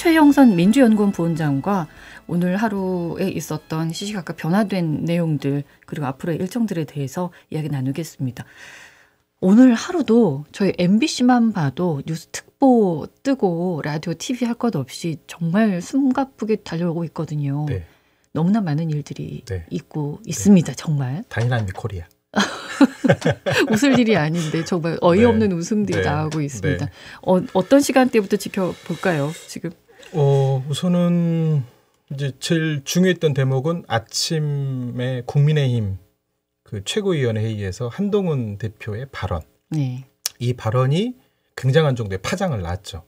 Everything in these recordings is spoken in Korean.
최영선 민주연구원 부원장과 오늘 하루에 있었던 시시각각 변화된 내용들 그리고 앞으로의 일정들에 대해서 이야기 나누겠습니다. 오늘 하루도 저희 MBC만 봐도 뉴스 특보 뜨고 라디오, TV 할 것 없이 정말 숨가쁘게 달려오고 있거든요. 네. 너무나 많은 일들이 네. 있고 있습니다. 정말. 다이나믹 코리아. 웃을 일이 아닌데 정말 어이없는 네. 웃음들이 네. 나오고 있습니다. 네. 어떤 시간대부터 지켜볼까요? 지금. 우선은 이제 제일 중요했던 대목은 아침에 국민의힘 그 최고위원회 회의에서 한동훈 대표의 발언. 네. 이 발언이 굉장한 정도의 파장을 낳았죠.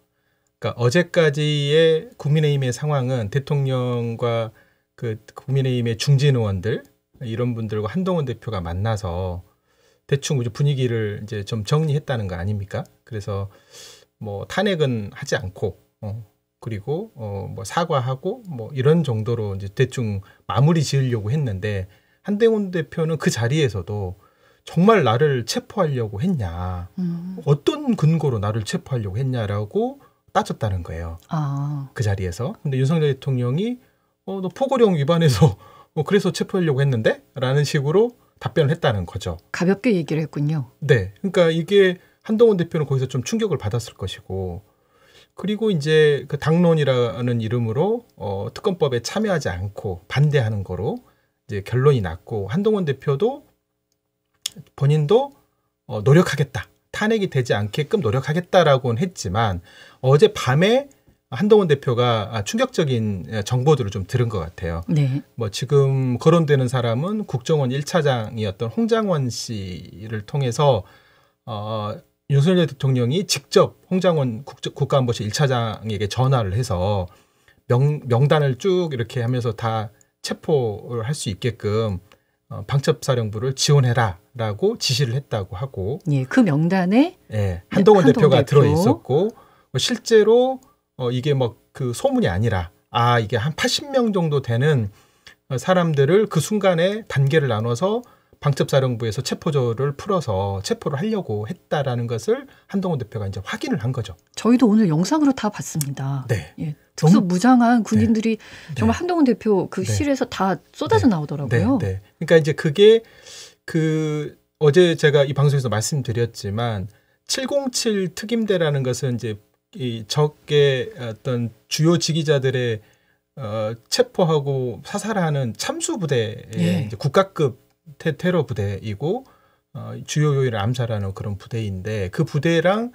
그러니까 어제까지의 국민의힘의 상황은 대통령과 그 국민의힘의 중진 의원들 이런 분들과 한동훈 대표가 만나서 대충 이제 분위기를 이제 좀 정리했다는 거 아닙니까? 그래서 뭐 탄핵은 하지 않고 그리고 뭐 사과하고 뭐 이런 정도로 이제 대충 마무리 지으려고 했는데 한동훈 대표는 그 자리에서도 정말 나를 체포하려고 했냐, 어떤 근거로 나를 체포하려고 했냐라고 따졌다는 거예요. 그 자리에서. 근데 윤석열 대통령이 너 포고령 위반해서 그래서 체포하려고 했는데? 라는 식으로 답변을 했다는 거죠. 가볍게 얘기를 했군요. 네. 그러니까 이게 한동훈 대표는 거기서 좀 충격을 받았을 것이고 그리고 이제 그 당론이라는 이름으로 특검법에 참여하지 않고 반대하는 거로 이제 결론이 났고 한동훈 대표도 본인도 노력하겠다. 탄핵이 되지 않게끔 노력하겠다라고는 했지만 어제 밤에 한동훈 대표가 충격적인 정보들을 좀 들은 것 같아요. 네. 뭐 지금 거론되는 사람은 국정원 1차장이었던 홍장원 씨를 통해서 윤석열 대통령이 직접 홍장원 국가안보실 1차장에게 전화를 해서 명단을 쭉 이렇게 하면서 다 체포를 할 수 있게끔 방첩사령부를 지원해라라고 지시를 했다고 하고, 예, 그 명단에 한동훈 대표가 들어 있었고 실제로 이게 뭐 그 소문이 아니라 이게 한 80명 정도 되는 사람들을 그 순간에 단계를 나눠서 방첩사령부에서 체포조를 풀어서 체포를 하려고 했다라는 것을 한동훈 대표가 이제 확인을 한 거죠. 저희도 오늘 영상으로 다 봤습니다. 네. 예, 특수 무장한 군인들이 네. 정말 한동훈 대표 그 실에서 다 쏟아져 나오더라고요. 네. 그러니까 이제 그게 어제 제가 이 방송에서 말씀드렸지만 707 특임대라는 것은 이제 이 적의 어떤 주요 지휘자들의 체포하고 사살하는 참수 부대의 이제 국가급 테러 부대이고 주요 요인을 암살하는 그런 부대인데 그 부대랑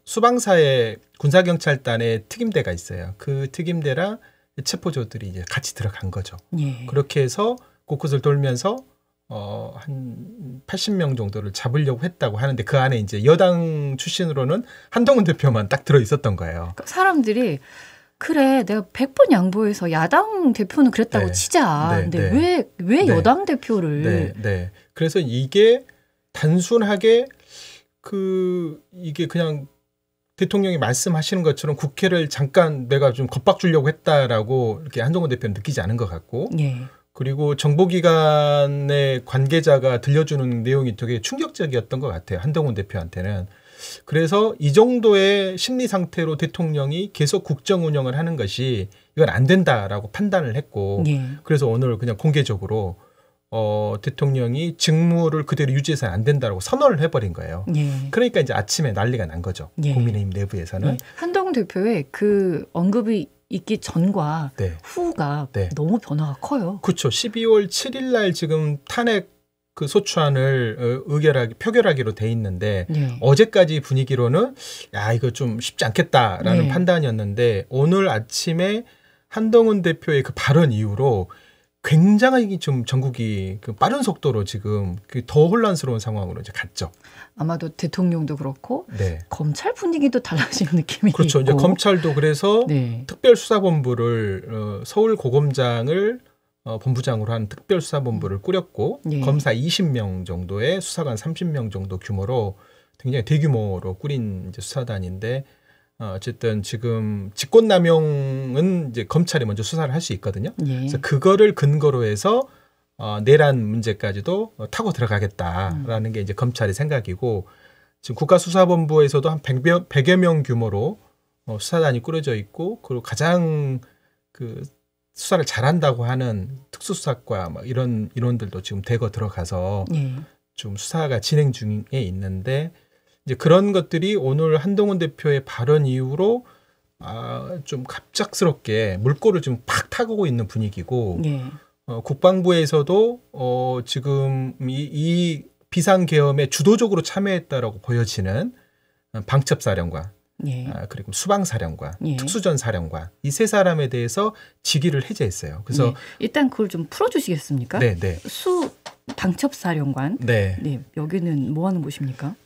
수방사의 군사경찰단의 특임대가 있어요. 그 특임대랑 체포조들이 이제 같이 들어간 거죠. 예. 그렇게 해서 곳곳을 돌면서 한 80명 정도를 잡으려고 했다고 하는데 그 안에 이제 여당 출신으로는 한동훈 대표만 딱 들어 있었던 거예요. 그러니까 사람들이 그래 내가 100번 양보해서 야당 대표는 그랬다고 치자. 근데 왜 여당 대표를? 네. 그래서 이게 단순하게 이게 그냥 대통령이 말씀하시는 것처럼 국회를 잠깐 내가 좀 겁박 주려고 했다라고 이렇게 한동훈 대표는 느끼지 않은 것 같고. 예. 그리고 정보기관의 관계자가 들려주는 내용이 되게 충격적이었던 것 같아요. 한동훈 대표한테는. 그래서 이 정도의 심리 상태로 대통령이 계속 국정 운영을 하는 것이 이건 안 된다라고 판단을 했고 그래서 오늘 그냥 공개적으로 대통령이 직무를 그대로 유지해서는 안 된다라고 선언을 해버린 거예요. 그러니까 이제 아침에 난리가 난 거죠. 국민의힘 내부에서는. 한동훈 대표의 그 언급이 있기 전과 후가 너무 변화가 커요. 그렇죠. 12월 7일 날 지금 탄핵 그 소추안을 표결하기로 돼 있는데 어제까지 분위기로는 이거 좀 쉽지 않겠다라는 판단이었는데 오늘 아침에 한동훈 대표의 그 발언 이후로 굉장히 좀 전국이 그 빠른 속도로 지금 더 혼란스러운 상황으로 이제 갔죠. 아마도 대통령도 그렇고 검찰 분위기도 달라지는 느낌이 그렇죠. 있고. 이제 검찰도 그래서 특별수사본부를 서울고검장을 본부장으로 한 특별수사본부를 꾸렸고 검사 20명 정도의 수사관 30명 정도 규모로 굉장히 대규모로 꾸린 이제 수사단인데 어쨌든 지금 직권남용은 이제 검찰이 먼저 수사를 할 수 있거든요. 그래서 그거를 근거로 해서 내란 문제까지도 타고 들어가겠다라는 게 이제 검찰의 생각이고 지금 국가수사본부에서도 한 100여 명 규모로 수사단이 꾸려져 있고 그리고 가장 그 수사를 잘한다고 하는 특수수사과 막 이런 인원들도 지금 대거 들어가서 예. 좀 수사가 진행 중에 있는데 이제 그런 것들이 오늘 한동훈 대표의 발언 이후로 좀 갑작스럽게 물꼬를 좀 팍 타고 있는 분위기고 예. 국방부에서도 지금 이 비상계엄에 주도적으로 참여했다라고 보여지는 방첩사령관 예. 그리고 수방사령관, 예. 특수전사령관 이 세 사람에 대해서 직위를 해제했어요. 그래서 예. 일단 그걸 좀 풀어주시겠습니까? 네, 네. 방첩사령관. 네. 네. 여기는 뭐 하는 곳입니까?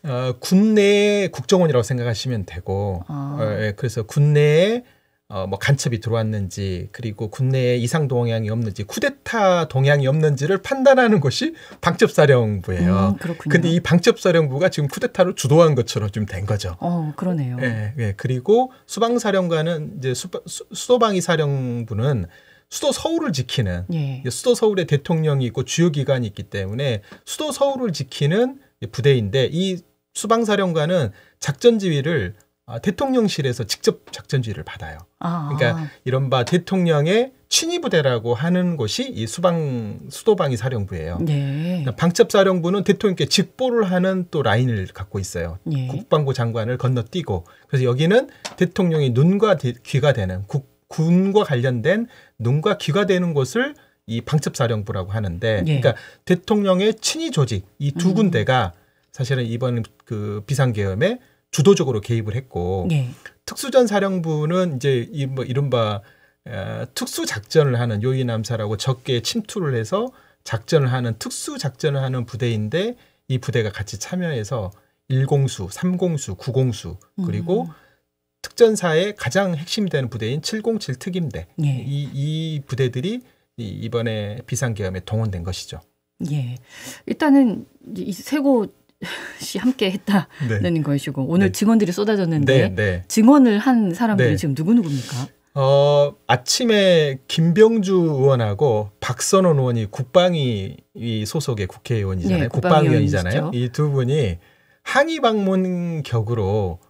군내의 국정원이라고 생각하시면 되고, 그래서 군내에 뭐 간첩이 들어왔는지 그리고 군내에 이상 동향이 없는지 쿠데타 동향이 없는지를 판단하는 것이 방첩사령부예요. 그렇군요. 근데 이 방첩사령부가 지금 쿠데타를 주도한 것처럼 좀 된 거죠. 그러네요. 네, 네. 그리고 수방사령관은 이제 수도방위 사령부는 수도 서울을 지키는 예. 수도 서울에 대통령이 있고 주요 기관이 있기 때문에 수도 서울을 지키는 부대인데 이 수방사령관은 작전 지휘를 대통령실에서 직접 작전 지휘를 받아요. 그러니까 이른바 대통령의 친위부대라고 하는 것이 이 수도방위 사령부예요. 네. 방첩사령부는 대통령께 직보를 하는 또 라인을 갖고 있어요. 예. 국방부 장관을 건너뛰고 그래서 여기는 대통령이 눈과 귀가 되는 군과 관련된 눈과 귀가 되는 곳을 이 방첩사령부라고 하는데, 예. 그러니까 대통령의 친위 조직 이 두 군데가 사실은 이번 그 비상계엄에 주도적으로 개입을 했고, 예. 특수전사령부는 이제 이른바 특수작전을 하는 요인암사라고 적계에 침투를 해서 작전을 하는 특수작전을 하는 부대인데 이 부대가 같이 참여해서 1공수, 3공수, 9공수 그리고 특전사의 가장 핵심이 되는 부대인 707 특임대 예. 이 부대들이 이번에 비상계엄에 동원된 것이죠. 예. 일단은 이 세 곳이 함께 했다는 네. 것이고 오늘 네. 증언들이 쏟아졌는데 네, 네. 증언을 한 사람들이 네. 지금 누구누구입니까? 아침에 김병주 의원하고 박선원 의원이 국방위 소속의 국회의원이잖아요. 네, 국방위원이잖아요. 국방위원이시죠. 이 두 분이 항의 방문 격으로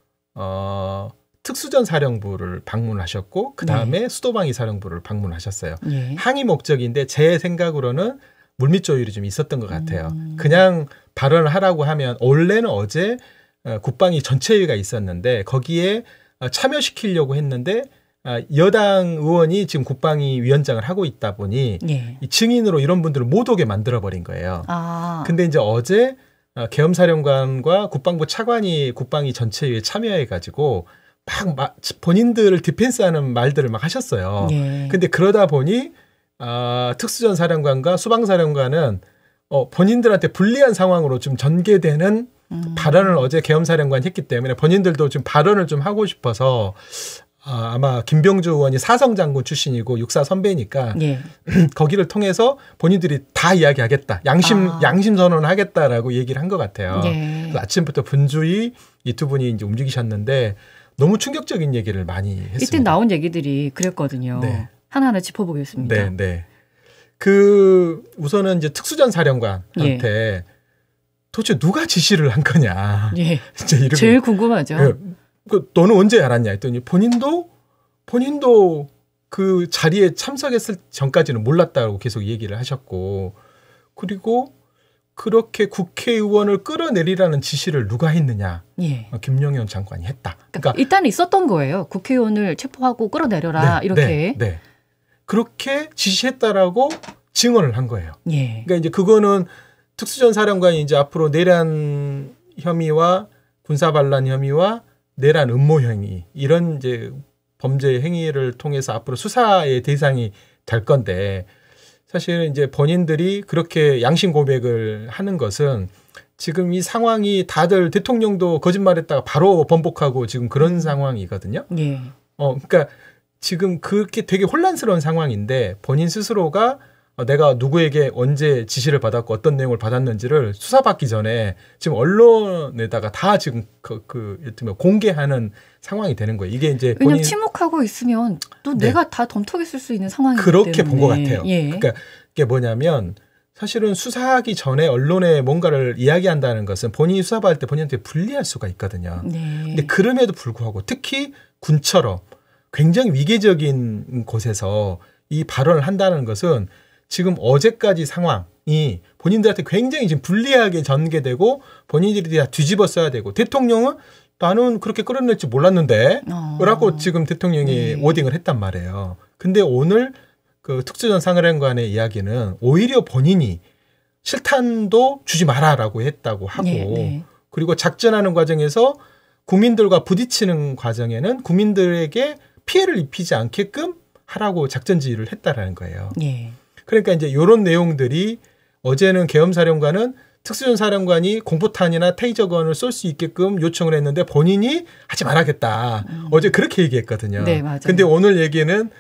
특수전 사령부를 방문하셨고 그 다음에 수도방위 사령부를 방문하셨어요. 예. 항의 목적인데 제 생각으로는 물밑 조율이 좀 있었던 것 같아요. 그냥 발언을 하라고 하면 원래는 어제 국방위 전체회의가 있었는데 거기에 참여시키려고 했는데 여당 의원이 지금 국방위 위원장을 하고 있다 보니 예. 이 증인으로 이런 분들을 못 오게 만들어버린 거예요. 근데 이제 어제 계엄사령관과 국방부 차관이 국방위 전체회의에 참여해가지고 막 본인들을 디펜스하는 말들을 막 하셨어요. 예. 근데 그러다 보니 특수전 사령관과 수방사령관은 본인들한테 불리한 상황으로 좀 전개되는 발언을 어제 계엄사령관이 했기 때문에 본인들도 좀 발언을 좀 하고 싶어서 아마 김병주 의원이 사성장군 출신이고 육사 선배니까 예. 거기를 통해서 본인들이 다 이야기하겠다. 양심 선언을 하겠다라고 얘기를 한 것 같아요. 예. 그래서 아침부터 분주히 이 두 분이 이제 움직이셨는데 너무 충격적인 얘기를 많이 했습니다. 이때 나온 얘기들이 그랬거든요. 네. 하나하나 짚어보겠습니다. 네, 네. 우선은 이제 특수전 사령관한테 도대체 누가 지시를 한 거냐. 예. 진짜 제일 궁금하죠. 너는 언제 알았냐 했더니 본인도 그 자리에 참석했을 전까지는 몰랐다고 계속 얘기를 하셨고 그리고 그렇게 국회의원을 끌어내리라는 지시를 누가 했느냐. 예. 김용현 장관이 했다. 그러니까 일단 있었던 거예요. 국회의원을 체포하고 끌어내려라 네, 이렇게. 네. 그렇게 지시했다라고 증언을 한 거예요. 예. 그러니까 이제 그거는 특수전 사령관이 이제 앞으로 내란 혐의와 군사 반란 혐의와 내란 음모 행위 이런 이제 범죄 행위를 통해서 앞으로 수사의 대상이 될 건데 사실 이제 본인들이 그렇게 양심 고백을 하는 것은 지금 이 상황이 다들 대통령도 거짓말했다가 바로 번복하고 지금 그런 상황이거든요. 예. 그러니까 지금 그렇게 되게 혼란스러운 상황인데 본인 스스로가 내가 누구에게 언제 지시를 받았고 어떤 내용을 받았는지를 수사받기 전에 지금 언론에다가 다 지금 예를 들면 공개하는 상황이 되는 거예요. 이게 이제 왜냐하면 침묵하고 있으면 또 네. 내가 다 덤터기 쓸 수 있는 상황이기 그렇게 때문에. 본 것 같아요. 예. 그러니까 이게 뭐냐면 사실은 수사하기 전에 언론에 뭔가를 이야기한다는 것은 본인이 수사받을 때 본인한테 불리할 수가 있거든요. 네. 근데 그럼에도 불구하고 특히 군처럼 굉장히 위계적인 곳에서 이 발언을 한다는 것은 지금 어제까지 상황이 본인들한테 굉장히 지금 불리하게 전개되고 본인들이 다 뒤집어 써야 되고 대통령은 나는 그렇게 끌어낼 줄 몰랐는데 라고 지금 대통령이 워딩을 했단 말이에요. 근데 오늘 그 특수전사령관의 이야기는 오히려 본인이 실탄도 주지 마라라고 했다고 하고 그리고 작전하는 과정에서 국민들과 부딪히는 과정에는 국민들에게 피해를 입히지 않게끔 하라고 작전 지휘를 했다라는 거예요. 그러니까 이제 이런 내용들이 어제는 계엄사령관은 특수전사령관이 공포탄이나 테이저건을 쏠 수 있게끔 요청을 했는데 본인이 하지 말아야겠다. 어제 그렇게 얘기했거든요. 네, 맞아요. 근데 오늘 얘기는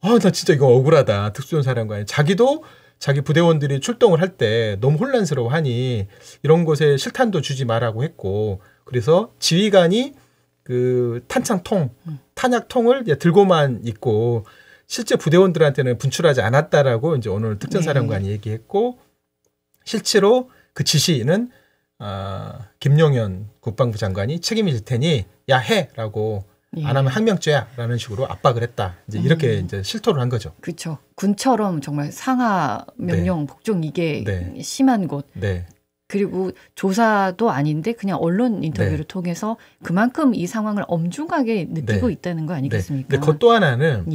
나 진짜 이거 억울하다. 특수전사령관이 자기도 자기 부대원들이 출동을 할 때 너무 혼란스러워하니 이런 곳에 실탄도 주지 말라고 했고 그래서 지휘관이 그 탄창통, 탄약통을 들고만 있고 실제 부대원들한테는 분출하지 않았다라고 이제 오늘 특전사령관이 얘기했고 실제로 그 지시는 김용현 국방부 장관이 책임질 테니 야 해라고 안 하면 항명죄야라는 식으로 압박을 했다. 이제 이렇게 이제 실토를 한 거죠. 그렇죠. 군처럼 정말 상하 명령 복종 이게 심한 곳. 그리고 조사도 아닌데 그냥 언론 인터뷰를 통해서 그만큼 이 상황을 엄중하게 느끼고 있다는 거 아니겠습니까? 근데 그것 또 하나는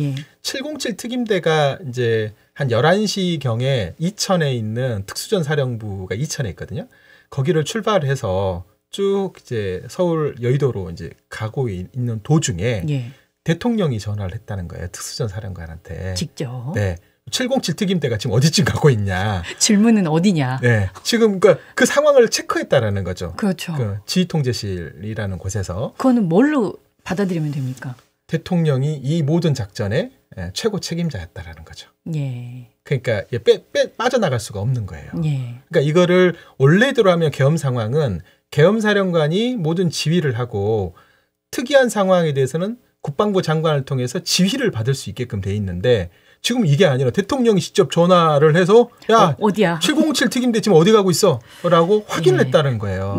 707 특임대가 이제 한 11시경에 이천에 있는 특수전사령부가 이천에 있거든요. 거기를 출발해서 쭉 이제 서울 여의도로 이제 가고 있는 도중에 대통령이 전화를 했다는 거예요. 특수전사령관한테. 직접. 707 특임대가 지금 어디쯤 가고 있냐. 질문은 어디냐. 지금 그러니까 그 상황을 체크했다라는 거죠. 그렇죠. 그 지휘통제실이라는 곳에서. 그거는 뭘로 받아들이면 됩니까? 대통령이 이 모든 작전의 최고 책임자였다라는 거죠. 그러니까 빠져나갈 수가 없는 거예요. 그러니까 이거를 원래대로 하면 계엄 상황은 계엄사령관이 모든 지휘를 하고 특이한 상황에 대해서는 국방부 장관을 통해서 지휘를 받을 수 있게끔 돼 있는데 지금 이게 아니라 대통령이 직접 전화를 해서 야 어디야? 707 특임대 지금 어디 가고 있어? 라고 확인을 했다는 거예요.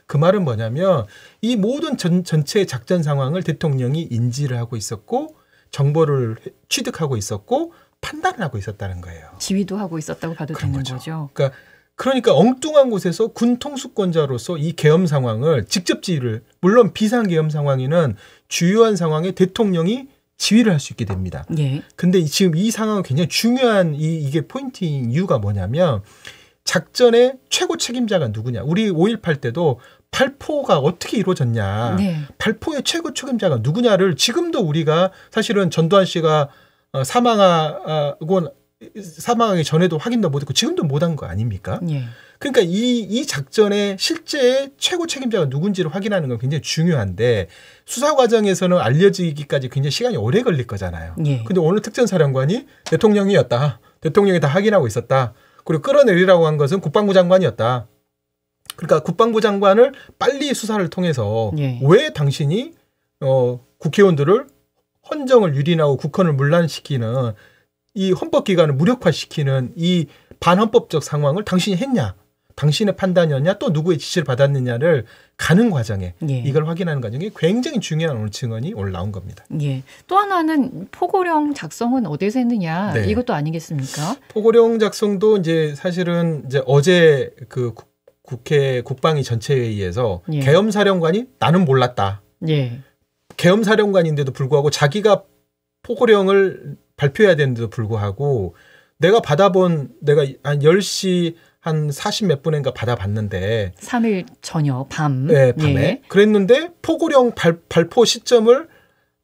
그 말은 뭐냐면 이 모든 전체 작전 상황을 대통령이 인지를 하고 있었고 정보를 취득하고 있었고 판단을 하고 있었다는 거예요. 지휘도 하고 있었다고 봐도 되는 거죠. 그러니까 엉뚱한 곳에서 군 통수권자로서 이 계엄 상황을 직접 지휘를 물론 비상 계엄 상황에는 주요한 상황에 대통령이 지휘를 할 수 있게 됩니다. 근데 지금 이 상황은 굉장히 중요한 이게 포인트인 이유가 뭐냐면 작전의 최고 책임자가 누구냐. 우리 5.18 때도 발포가 어떻게 이루어졌냐. 발포의 최고 책임자가 누구냐를 지금도 우리가 사실은 전두환 씨가 사망하기 전에도 확인도 못했고 지금도 못한 거 아닙니까? 그러니까 이 작전의 실제 최고 책임자가 누군지를 확인하는 건 굉장히 중요한데 수사 과정에서는 알려지기까지 굉장히 시간이 오래 걸릴 거잖아요. 근데 오늘 특전사령관이 대통령이었다. 대통령이 다 확인하고 있었다. 그리고 끌어내리라고 한 것은 국방부 장관이었다. 그러니까 국방부 장관을 빨리 수사를 통해서 왜 당신이 국회의원들을 헌정을 유린하고 국헌을 문란시키는 이 헌법기관을 무력화시키는 이 반헌법적 상황을 당신이 했냐. 당신의 판단이었냐 또 누구의 지시를 받았느냐를 가는 과정에 이걸 확인하는 과정이 굉장히 중요한 오늘 증언이 오늘 나온 겁니다. 또 하나는 포고령 작성은 어디서 했느냐 이것도 아니겠습니까? 포고령 작성도 이제 사실은 이제 어제 그 국회 국방위 전체회의에서 계엄사령관이 나는 몰랐다. 계엄사령관인데도 불구하고 자기가 포고령을 발표해야 되는데도 불구하고 내가 한 10시 한 40 몇 분인가 받아봤는데 3일 저녁 밤 밤에 그랬는데 포고령 발포 시점을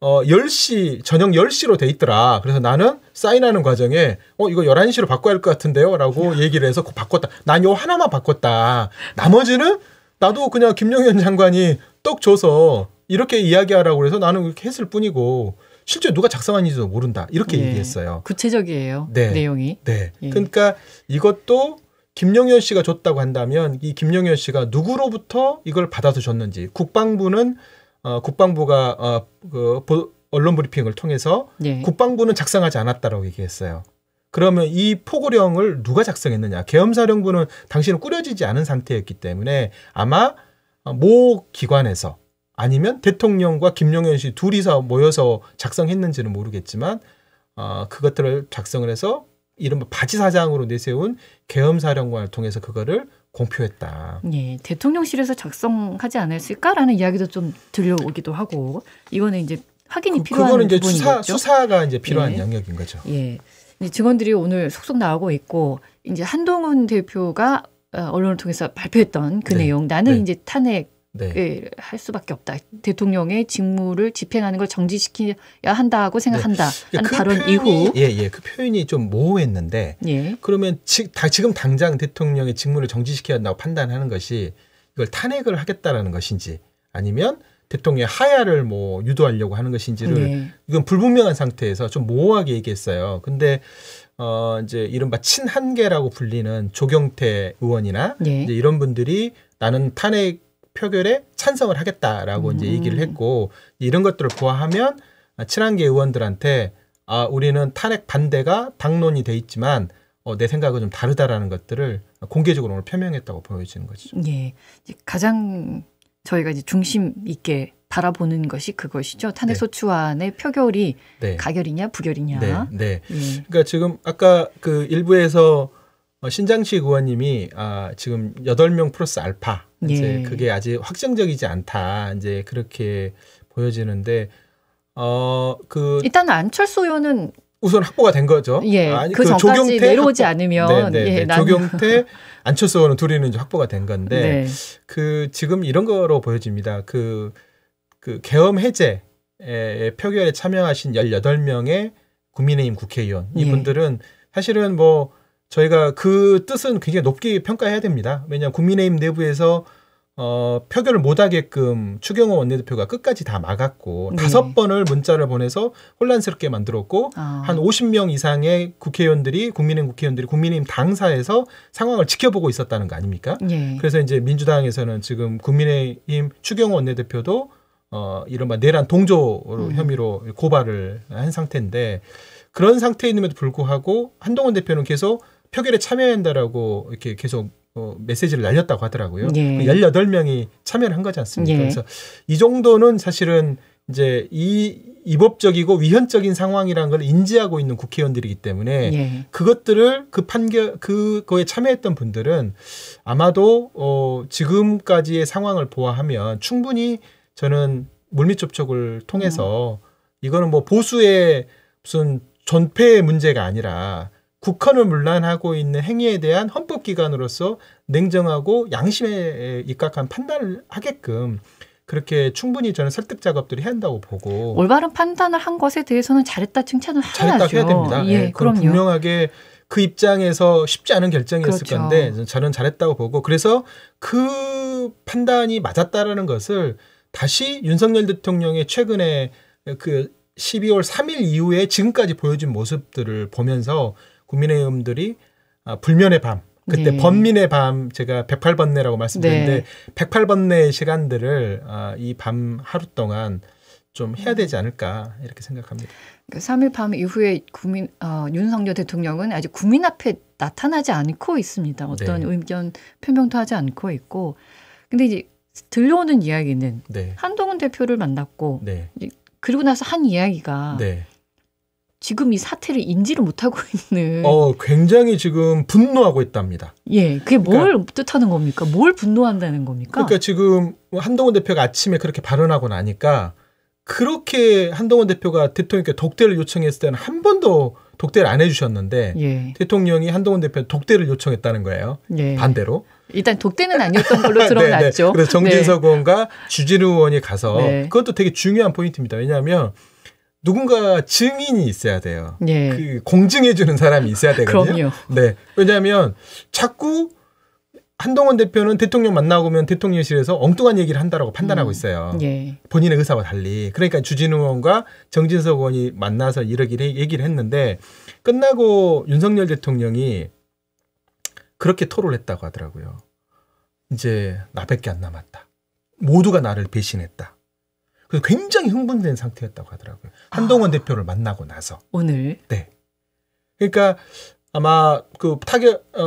10시 저녁 10시로 돼 있더라. 그래서 나는 사인하는 과정에 이거 11시로 바꿔야 할 것 같은데요 라고 얘기를 해서 바꿨다. 난 요 하나만 바꿨다. 나머지는 나도 그냥 김용현 장관이 떡 줘서 이렇게 이야기하라고 그래서 나는 그렇게 했을 뿐이고 실제 누가 작성한지도 모른다. 이렇게 얘기했어요. 구체적이에요. 내용이. 그러니까 이것도 김용현 씨가 줬다고 한다면 이 김용현 씨가 누구로부터 이걸 받아서 줬는지 국방부는 국방부가 언론 브리핑을 통해서 국방부는 작성하지 않았다라고 얘기했어요. 그러면 이 포고령을 누가 작성했느냐. 계엄사령부는 당시는 꾸려지지 않은 상태였기 때문에 아마 모 기관에서 아니면 대통령과 김용현 씨 둘이서 모여서 작성했는지는 모르겠지만 그것들을 작성을 해서 이른바 바지사장으로 내세운 계엄사령관을 통해서 그거를 공표했다. 예, 대통령실에서 작성하지 않았을까라는 이야기도 좀 들려오기도 하고 이거는 이제 확인이 필요한 그거는 이제 부분이겠죠. 수사가 이제 필요한 영역인 거죠. 예, 증언들이 오늘 속속 나오고 있고 이제 한동훈 대표가 언론을 통해서 발표했던 그 내용 나는 이제 탄핵 할 수밖에 없다. 대통령의 직무를 집행하는 걸 정지시켜야 한다고 생각한다. 하는 발언 이후. 그 표현이 좀 모호했는데 그러면 지금 당장 대통령의 직무를 정지시켜야 한다고 판단하는 것이 이걸 탄핵을 하겠다라는 것인지 아니면 대통령의 하야를 뭐 유도하려고 하는 것인지를 이건 불분명한 상태에서 좀 모호하게 얘기했어요. 근데 이제 이른바 친한계라고 불리는 조경태 의원이나 이제 이런 분들이 나는 탄핵 표결에 찬성을 하겠다라고 이제 얘기를 했고 이런 것들을 보아하면 친한계 의원들한테 우리는 탄핵 반대가 당론이 돼 있지만 내 생각은 좀 다르다라는 것들을 공개적으로 오늘 표명했다고 보여지는 거죠. 예, 가장 저희가 이제 중심 있게 바라보는 것이 그것이죠. 탄핵소추안의 표결이 가결이냐 부결이냐. 그러니까 지금 아까 그 일부에서 신장식 의원님이 지금 8명 플러스 알파 이제 그게 아직 확정적이지 않다 이제 그렇게 보여지는데 일단 안철수 의원은 우선 확보가 된 거죠. 그 전까지 내려오지 않으면 조경태 안철수 의원은 둘이는 이제 확보가 된 건데 그 지금 이런 거로 보여집니다. 그 계엄 해제 표결에 참여하신 18명의 국민의힘 국회의원 이분들은 사실은 뭐 저희가 그 뜻은 굉장히 높게 평가해야 됩니다. 왜냐하면 국민의힘 내부에서 표결을 못하게끔 추경호 원내대표가 끝까지 다 막았고 5번을 문자를 보내서 혼란스럽게 만들었고 한 50명 이상의 국회의원들이 국민의힘 당사에서 상황을 지켜보고 있었다는 거 아닙니까? 그래서 이제 민주당에서는 지금 국민의힘 추경호 원내대표도 이른바 내란 동조 혐의로 고발을 한 상태인데 그런 상태임에도 불구하고 한동훈 대표는 계속 표결에 참여해야 한다라고 이렇게 계속 메시지를 날렸다고 하더라고요. 18명이 참여를 한 거지 않습니까? 그래서 이 정도는 사실은 이제 이법적이고 위헌적인 상황이라는 걸 인지하고 있는 국회의원들이기 때문에 그것들을 그거에 참여했던 분들은 아마도 지금까지의 상황을 보아하면 충분히 저는 물밑 접촉을 통해서 이거는 뭐 보수의 무슨 존폐의 문제가 아니라 국헌을 문란하고 있는 행위에 대한 헌법기관으로서 냉정하고 양심에 입각한 판단을 하게끔 그렇게 충분히 저는 설득 작업들을 해야 한다고 보고 올바른 판단을 한 것에 대해서는 잘했다 칭찬을 해야죠. 잘했다 해야 됩니다. 그럼요. 분명하게 그 입장에서 쉽지 않은 결정이었을 건데 저는 잘했다고 보고 그래서 그 판단이 맞았다라는 것을 다시 윤석열 대통령의 최근에 그 12월 3일 이후에 지금까지 보여준 모습들을 보면서 국민의힘들이 불면의 밤 그때 번민의 밤 제가 108번뇌라고 말씀드렸는데 108번뇌의 시간들을 이 밤 하루 동안 좀 해야 되지 않을까 이렇게 생각합니다. 3일 밤 이후에 윤석열 대통령은 아직 국민 앞에 나타나지 않고 있습니다. 어떤 의견 표명도 하지 않고 있고 근데 이제 들려오는 이야기는 한동훈 대표를 만났고 그리고 나서 한 이야기가 지금 이 사태를 인지를 못하고 있는 굉장히 지금 분노하고 있답니다. 그게 뭘 뜻하는 겁니까? 뭘 분노한다는 겁니까? 그러니까 지금 한동훈 대표가 아침에 그렇게 발언하고 나니까 그렇게 한동훈 대표가 대통령께 독대를 요청했을 때는 한 번도 독대를 안 해주셨는데 대통령이 한동훈 대표에 독대를 요청했다는 거예요. 반대로. 일단 독대는 아니었던 걸로 드러났죠. 그래서 정진석 의원과 주진우 의원이 가서 그것도 되게 중요한 포인트입니다. 왜냐하면 누군가 증인이 있어야 돼요. 그 공증해주는 사람이 있어야 되거든요. 왜냐하면 자꾸 한동훈 대표는 대통령 만나고 오면 대통령실에서 엉뚱한 얘기를 한다라고 판단하고 있어요. 본인의 의사와 달리. 그러니까 주진우 의원과 정진석 의원이 만나서 이러기를 얘기를 했는데 끝나고 윤석열 대통령이 그렇게 토로를 했다고 하더라고요. 이제 나밖에 안 남았다. 모두가 나를 배신했다. 그래서 굉장히 흥분된 상태였다고 하더라고요. 한동훈 대표를 만나고 나서. 오늘? 그러니까 아마 그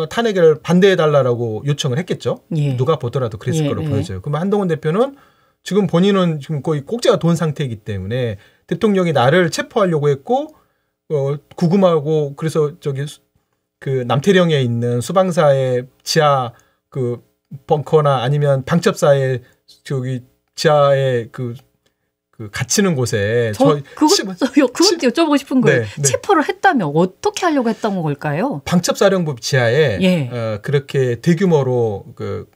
탄핵을 반대해달라고 요청을 했겠죠. 누가 보더라도 그랬을 걸로 보여져요. 그러면 한동훈 대표는 지금 본인은 지금 거의 꼭지가 돈 상태이기 때문에 대통령이 나를 체포하려고 했고 구금하고 그래서 저기 그 남태령에 있는 수방사의 지하 그 벙커나 아니면 방첩사의 저기 지하에 그 갇히는 곳에 그것 여쭤보고 싶은 거예요. 네. 체포를 했다면 어떻게 하려고 했던 걸까요? 방첩사령부 지하에 그렇게 대규모로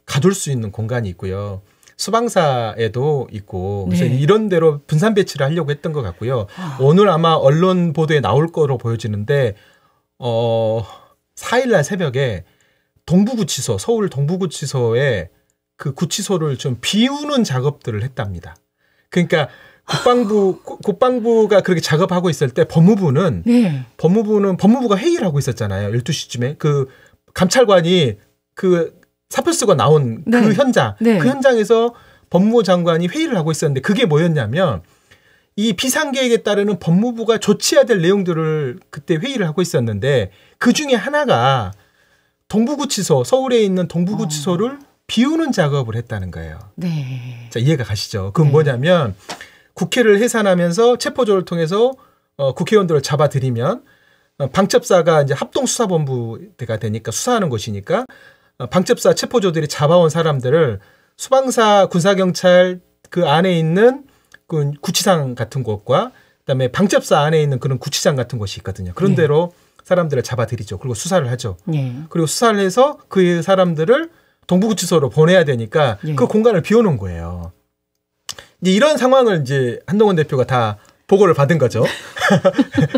가둘 수 있는 공간이 있고요. 수방사에도 있고 그래서 이런 데로 분산 배치를 하려고 했던 것 같고요. 오늘 아마 언론 보도에 나올 거로 보여지는데 4일날 새벽에 동부구치소 서울 동부구치소에 그 구치소를 좀 비우는 작업들을 했답니다. 그러니까 국방부가 그렇게 작업하고 있을 때 법무부가 회의를 하고 있었잖아요. 12시쯤에 그 감찰관이 그 사표 쓰고 나온 그 현장, 그 현장에서 법무부 장관이 회의를 하고 있었는데 그게 뭐였냐면 이 비상계획에 따르는 법무부가 조치해야 될 내용들을 그때 회의를 하고 있었는데 그 중에 하나가 동부구치소, 서울에 있는 동부구치소를 비우는 작업을 했다는 거예요. 네. 자, 이해가 가시죠? 그건 뭐냐면 국회를 해산하면서 체포조를 통해서 국회의원들을 잡아들이면 방첩사가 이제 합동수사본부가 되니까 수사하는 곳이니까 방첩사 체포조들이 잡아온 사람들을 수방사 군사경찰 그 안에 있는 그 구치상 같은 곳과 그다음에 방첩사 안에 있는 그런 구치장 같은 곳이 있거든요. 그런 데로 사람들을 잡아들이죠. 그리고 수사를 하죠. 그리고 수사를 해서 그 사람들을 동부구치소로 보내야 되니까 그 공간을 비워놓은 거예요. 이제 이런 상황을 이제 한동훈 대표가 다 보고를 받은 거죠.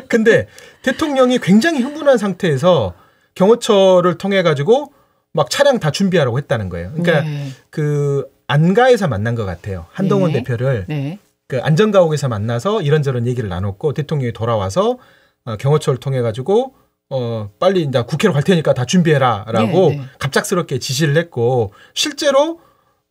근데 대통령이 굉장히 흥분한 상태에서 경호처를 통해 가지고 막 차량 다 준비하라고 했다는 거예요. 그러니까 그 안가에서 만난 것 같아요. 한동훈 대표를 그 안전가옥에서 만나서 이런저런 얘기를 나눴고 대통령이 돌아와서 경호처를 통해 가지고 빨리 이제 국회로 갈 테니까 다 준비해라라고 갑작스럽게 지시를 했고 실제로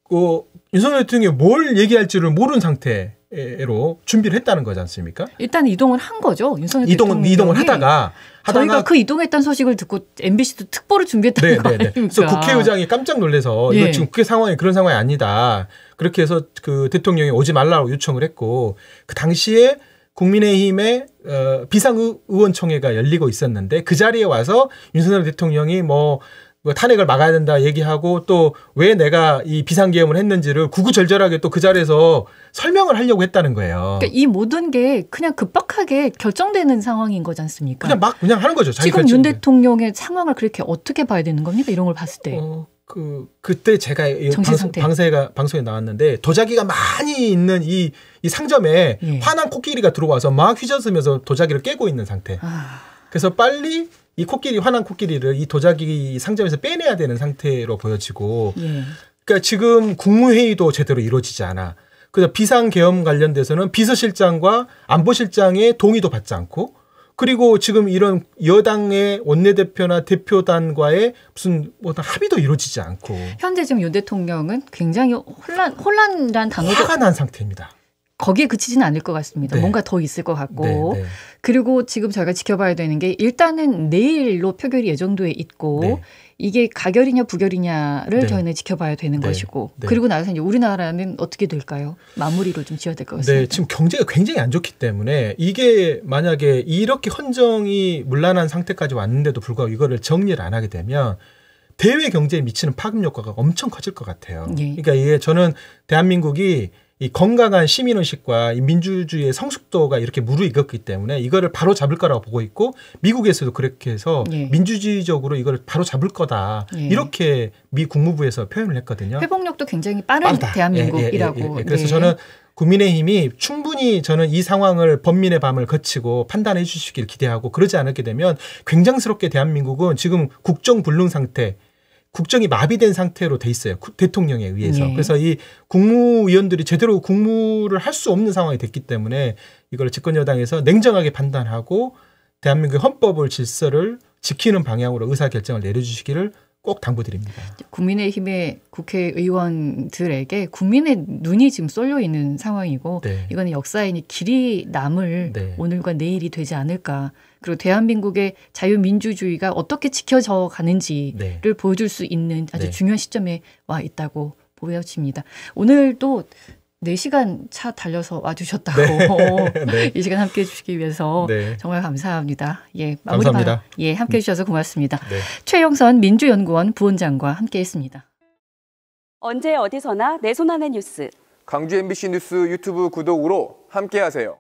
그 윤석열 대통령이 뭘 얘기할지를 모르는 상태로 준비를 했다는 거지 않습니까? 일단 이동을 한 거죠. 윤석열 대통령이. 이동을 하다가 저희가 그 이동했다는 소식을 듣고 MBC도 특보를 준비했다는 거 아닙니까? 그래서 국회의장이 깜짝 놀라서 이거 지금 국회 상황이 그런 상황이 아니다. 그렇게 해서 그 대통령이 오지 말라고 요청을 했고 그 당시에 국민의힘의 비상의원총회가 열리고 있었는데 그 자리에 와서 윤석열 대통령이 뭐 탄핵을 막아야 된다 얘기하고 또 왜 내가 이 비상계엄을 했는지를 구구절절하게 또 그 자리에서 설명을 하려고 했다는 거예요. 그러니까 이 모든 게 그냥 급박하게 결정되는 상황인 거지 않습니까? 그냥 하는 거죠. 자기 지금 윤 대통령의 상황을 그렇게 어떻게 봐야 되는 겁니까? 이런 걸 봤을 때. 그때 제가 방송에 나왔는데 도자기가 많이 있는 이 상점에 화난 코끼리가 들어와서 막 휘젓으면서 도자기를 깨고 있는 상태. 그래서 빨리 이 화난 코끼리를 이 도자기 상점에서 빼내야 되는 상태로 보여지고 그러니까 지금 국무회의도 제대로 이루어지지 않아. 그래서 비상계엄 관련돼서는 비서실장과 안보실장의 동의도 받지 않고 그리고 지금 이런 여당의 원내대표나 대표단과의 무슨 합의도 이루어지지 않고 현재 지금 윤 대통령은 굉장히 혼란이란 단어도 화가 난 상태입니다. 거기에 그치지는 않을 것 같습니다. 뭔가 더 있을 것 같고 그리고 지금 저희가 지켜봐야 되는 게 일단은 내일로 표결이 예정돼 있고 이게 가결이냐 부결이냐를 저희는 지켜봐야 되는 것이고 그리고 나서 이제 우리나라는 어떻게 될까요? 마무리를 좀 지어야 될 것 같습니다. 지금 경제가 굉장히 안 좋기 때문에 이게 만약에 이렇게 헌정이 문란한 상태까지 왔는데도 불구하고 이거를 정리를 안 하게 되면 대외 경제에 미치는 파급 효과가 엄청 커질 것 같아요. 그러니까 이게 저는 대한민국이 이 건강한 시민의식과 이 민주주의의 성숙도가 이렇게 무르익었기 때문에 이거를 바로 잡을 거라고 보고 있고 미국에서도 그렇게 해서 민주주의적으로 이걸 바로 잡을 거다. 이렇게 미 국무부에서 표현을 했거든요. 회복력도 굉장히 빠르다. 대한민국이라고. 그래서 저는 국민의힘이 충분히 저는 이 상황을 번민의 밤을 거치고 판단해 주시길 기대하고 그러지 않게 되면 굉장스럽게 대한민국은 지금 국정불능 상태 국정이 마비된 상태로 돼 있어요. 대통령에 의해서. 그래서 이 국무위원들이 제대로 국무를 할 수 없는 상황이 됐기 때문에 이걸 집권 여당에서 냉정하게 판단하고 대한민국의 헌법을 질서를 지키는 방향으로 의사결정을 내려주시기를 꼭 당부드립니다. 국민의힘의 국회의원들에게 국민의 눈이 지금 쏠려 있는 상황이고 이거는 역사인이 길이 남을 오늘과 내일이 되지 않을까. 그리고 대한민국의 자유민주주의가 어떻게 지켜져 가는지를 보여줄 수 있는 아주 중요한 시점에 와 있다고 보여집니다. 오늘도 4시간 차 달려서 와주셨다고 네. 이 시간 함께해 주시기 위해서 네. 정말 감사합니다. 예, 감사합니다. 예, 함께해 주셔서 고맙습니다. 네. 최영선 민주연구원 부원장과 함께했습니다. 언제 어디서나 내 손 안의 뉴스. 광주 MBC 뉴스 유튜브 구독으로 함께하세요.